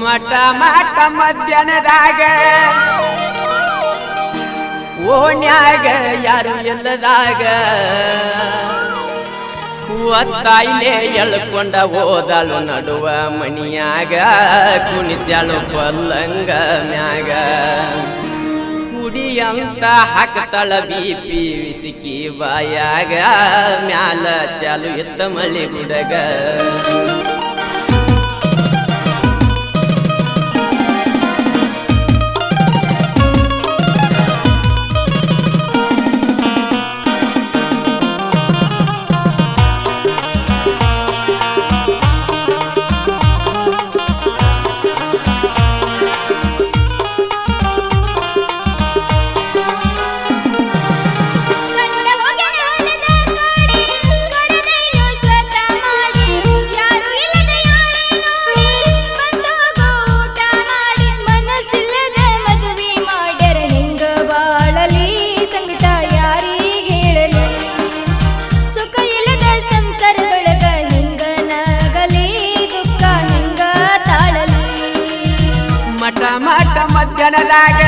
ಮಠ ಮಠ ಮಧ್ಯಾಹ್ನದಾಗ ಓಣ್ಯಾಗ ಯಾರು ಇಲ್ಲದಾಗ ಒತ್ತಾಯಿಲೆ ಎಳ್ಕೊಂಡ ಓದಾಳು ನಡುವ ಮನಿಯಾಗ ಕುಣಿಸ್ಯಾಳು ಪಲ್ಲಂಗ ಮ್ಯಾಗ ಕುಡಿಯಂತ ಹಾಕ್ತಾಳ ಬಿಪಿ ವಿಸಿಕಿ ಬಾಯಾಗ ಮ್ಯಾಲ ಚಾಲು ಇತ್ತ ಮಳಿ ಗುಡಗ ಮಧ್ಯಾಹ್ನದಾಗ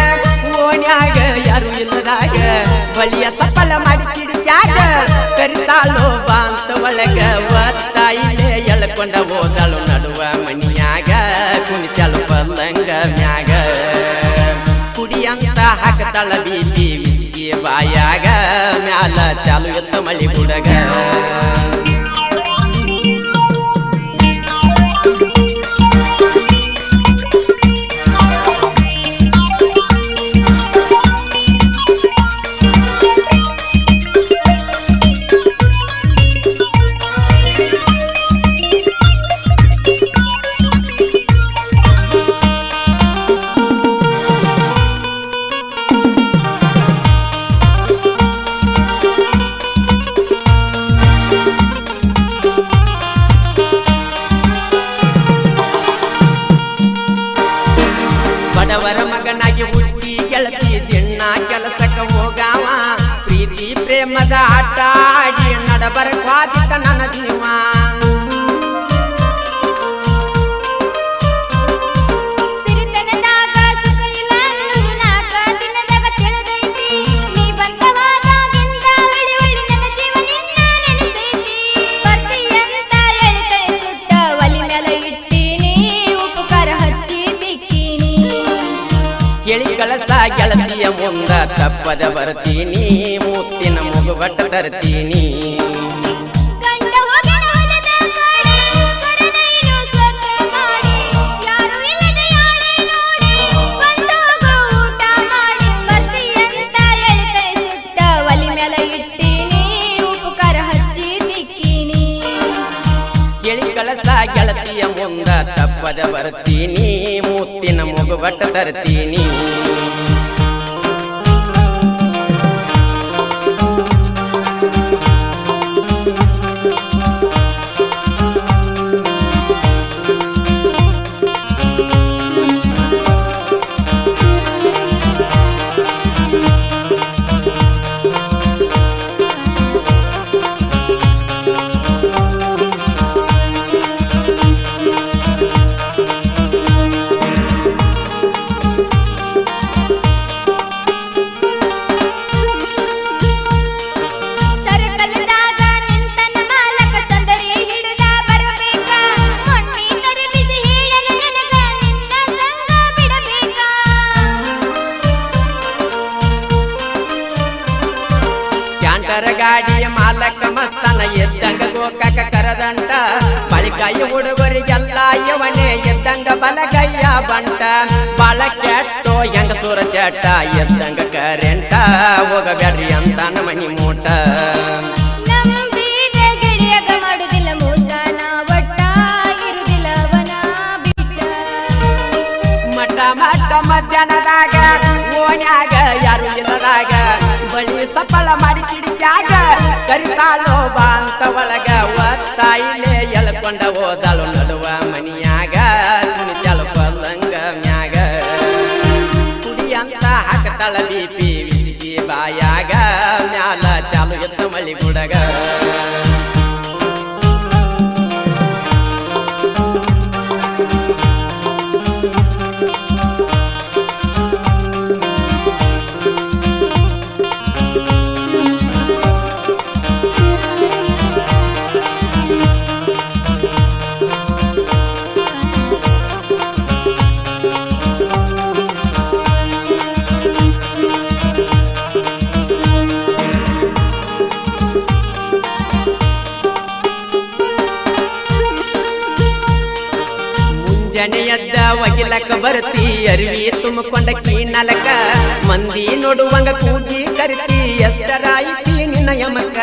ಓಣ್ಯಾಗ ಯಾರು ಇಲ್ಲದಾಗ ಬಳಿಯ ಸಫಲ ಮಾಡಿ ಕಿಡಿಕ್ಯಾಗ ಕರಿತಾಳು ಬಾಂತ ಒಳಗ ಒತ್ತಾಯಿಲೆ ಎಳ್ಕೊಂಡ ಓದಾಳು ನಡುವ ಮನಿಯಾಗ ಕುಣಿಸ್ಯಾಳು ಪಲ್ಲಂಗ ಮ್ಯಾಗ ಕುಡಿಯಂತ ಹಾಕತಾಳ ಬಿಪಿ ವಿಸಿಕಿ ಬಾಯಾಗ ಮ್ಯಾಲ ಚಾಲು ಎತ್ತ ಮಳಿ ಗುಡಗ ಬಡವರ ಮಗನಾಗಿ ಹುಟ್ಟಿ ಗೆಳತಿ ದಿಣ್ಣ ಕೆಲಸಕ್ಕ ಹೋಗಾವ ಪ್ರೀತಿ ಪ್ರೇಮದ ಆಟ ಆಡಿ ನಡಬರ ಕ್ವಾದಿತ ನನ್ನ ಜೀವ ಗೆಳತಿಯ ಮುಂದ ತಪ್ಪದ ಬರ್ತೀನಿ ಮುತ್ತಿನ ಮುಗುಬಟ್ಟ ತರ್ತೀನಿ ಗೆಳತಿಯ ಮುಂದ ತಪ್ಪದ ಬರ್ತೀನಿ ಮುತ್ತಿನ ಮುಗುಬಟ್ಟ ತರ್ತೀನಿ ಗಾಡಿಯ ಮಾಲಕ ಮಸ್ತನ ಎದ್ದಂಗ ಗೋಕಾಕ ಕರದಂಟ ಬಳಿಕಾಯಿ ಹುಡುಗರಿಗೆಲ್ಲ ಇವನೇ ಎದ್ದಂಗ ಬಲಗಯ್ಯ ಬಂಟ ಬಾಳ ಕೆಟ್ಟೋ ಹೆಂಗ ಸೂರ ಚಟ ಎದ್ದಂಗ ಕರೆಂಟ ಹೋಗಬ್ಯಾಡ್ರಿ ಅಂತಾನ ಮನಿ ಮೂಟ ಮಠ ಮಠ ಮಧ್ಯಾಹ್ನದಾಗ ಓಣ್ಯಾಗ ಯಾರು ಇಲ್ಲದಾಗ ಬಳಿ ಸಫಲ ಮಾಡಿ ಕಿಡಿಕ್ಯಾಗ ಕರಿತಾಳು ಬಾಂತ ಒಳಗ ಒತ್ತಾಯಿಲೆ ಎಳ್ಕೊಂಡ ಓದಾಳು ನಡುವ ಮನಿಯಾಗ ಕುಣಿಸ್ಯಾಳು ಪಲ್ಲಂಗ ಮ್ಯಾಗ ಕುಡಿಯಂತ ಹಾಕತಾಳ ಬಿಪಿ ವಿಸಿಕಿ ಬಾಯಾಗ ಮ್ಯಾಲ ಚಾಲು ಎತ್ತ ಮಳಿ ಗುಡಗ ಒಗಿಲಕ ಬರ್ತಿ ಅರಿವಿ ತುಂಬಿಕೊಂಡ ಕೀನಲಕ ಮಂದಿ ನೋಡುವಂಗ ಕೂಗಿ ಕರಿತಿ ಎಷ್ಟರ ಐತಿ ನಿನ್ನ ಯಮಕ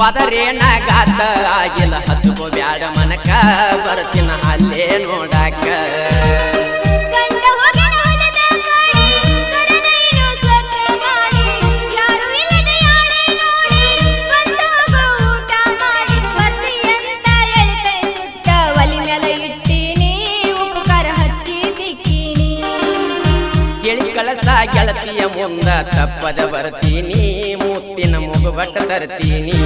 ಪದರೇನಾಗಾತ ಆಗಿಲ್ಲ ಹಚ್ಚುಕೋ ಬ್ಯಾಡ ಮನಕ ಬರ್ತಿನ ಅಲ್ಲೇ ನೋಡಾಕ ಕೇಳಿ ಕಳಸ ಗೆಳತಿಯ ಮುಂದ ತಪ್ಪದ ಬರ್ತೀನಿ ಮುತ್ತಿನ ಮುಗುಬಟ್ಟ ತರ್ತೀನಿ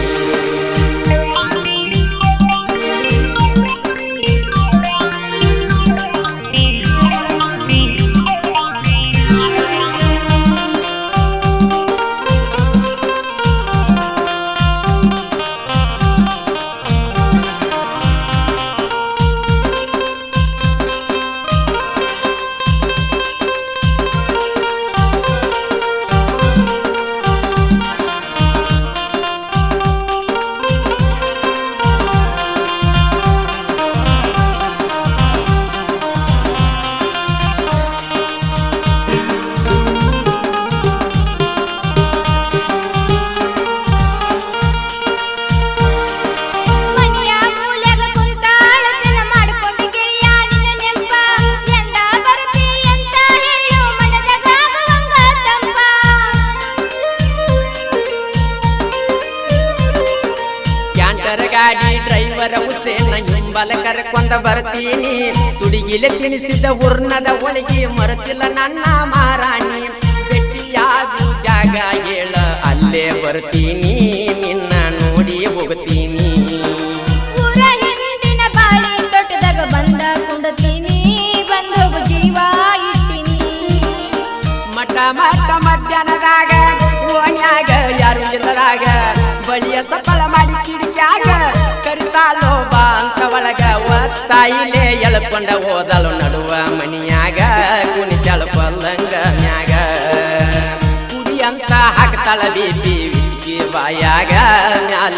ಗಾಡಿ ಡ್ರೈವರ ಹುಸೇನ ಹಿಂಬಲ ಕರ್ಕೊಂಡ ಬರ್ತೀನಿ ತುಡಿಗಿಲೆ ತಿನಿಸಿದ ಉರ್ನದ ಒಳಗೆ ಮರೆತಿಲ್ಲ ನನ್ನ ಮಾರಾಣಿ ಭೇಟಿಯಾಗು ಜಾಗ ಹೇಳ ಅಲ್ಲೇ ಬರ್ತೀನಿ ನಿನ್ನ ನೋಡಿ ಹೋಗ್ತೀನಿ ಊರ ಹಿಂದಿನ ಬಾಳಿ ತೋಟದಾಗ ಬಂದ ಕುಂಡತೀನಿ ಬಂದು ಹೋಗು ಜೀವ ಇಟ್ಟಿನಿ ಮಠ ಮಠ ಮಧ್ಯಾಹ್ನದಾಗ ಓಣ್ಯಾಗ ಯಾರು ಇಲ್ಲದಾಗ ಬಳಿಯ ಸಫಲ ಮಾಡಿ ಕಿಡಿಕ್ಯಾಗ ಕರಿತಾಲೋ ಬಾ ಅಂತ ಒಳಗ ಒತ್ತಾಯಿಲೆ ಎಳ್ಕೊಂಡ ಹೋದಳು ನಡುವ ಮನಿಯಾಗ ಕುಣಿಸಳ ಪಲ್ಲಂಗ ಮ್ಯಾಗ ಕುಡಿ ಅಂತ ಹಾಕ್ತಾಳ ಬೀಪಿ ವಿಸ್ಕಿ ಬಾಯಾಗ ಮ್ಯಾಲ